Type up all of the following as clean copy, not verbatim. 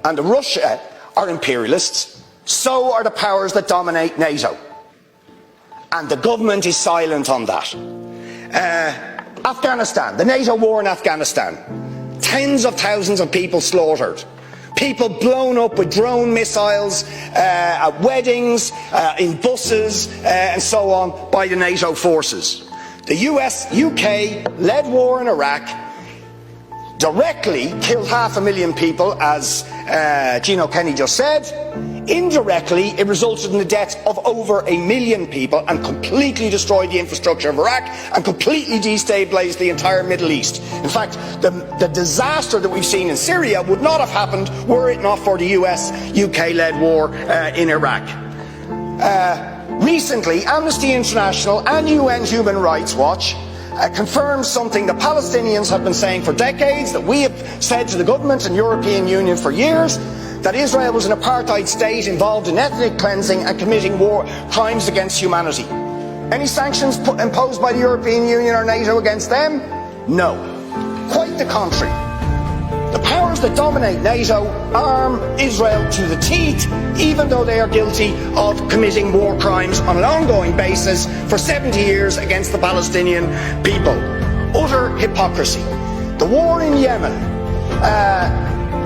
and Russia are imperialists, so are the powers that dominate NATO. And the government is silent on that. Afghanistan, the NATO war in Afghanistan. Tens of thousands of people slaughtered. People blown up with drone missiles, at weddings, in buses, and so on by the NATO forces. The UK-led war in Iraq directly killed 500,000 people, as Gino Kenny just said. Indirectly, it resulted in the deaths of over 1 million people and completely destroyed the infrastructure of Iraq and completely destabilised the entire Middle East. In fact, the disaster that we've seen in Syria would not have happened were it not for the UK-led war in Iraq. Recently, Amnesty International and UN Human Rights Watch confirms something the Palestinians have been saying for decades, that we have said to the government and European Union for years, that Israel was an apartheid state involved in ethnic cleansing and committing war crimes against humanity. Any sanctions imposed by the European Union or NATO against them? No. Quite the contrary. The powers that dominate NATO arm Israel to the teeth, even though they are guilty of committing war crimes on an ongoing basis for 70 years against the Palestinian people. Utter hypocrisy. The war in Yemen,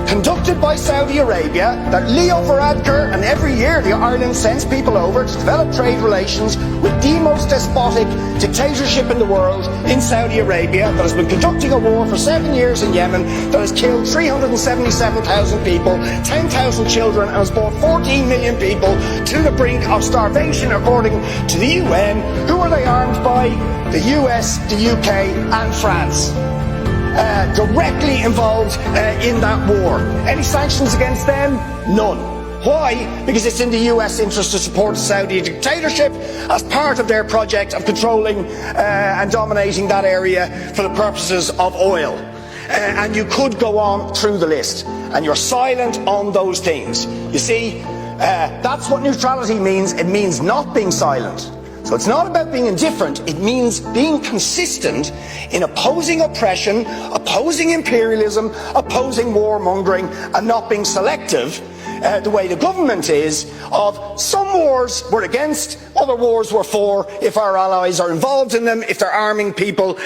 conducted by Saudi Arabia, that Leo Varadkar, and every year the Ireland sends people over to develop trade relations with the most despotic dictatorship in the world in Saudi Arabia, that has been conducting a war for 7 years in Yemen, that has killed 377,000 people, 10,000 children, and has brought 14 million people to the brink of starvation, according to the UN. Who are they armed by? The US, the UK and France. Directly involved in that war. Any sanctions against them? None. Why? Because it's in the US interest to support the Saudi dictatorship as part of their project of controlling and dominating that area for the purposes of oil. And you could go on through the list, and you're silent on those things. You see, that's what neutrality means. It means not being silent. So it's not about being indifferent, it means being consistent in opposing oppression, opposing imperialism, opposing warmongering, and not being selective, the way the government is, of some wars we're against, other wars we're for, if our allies are involved in them, if they're arming people.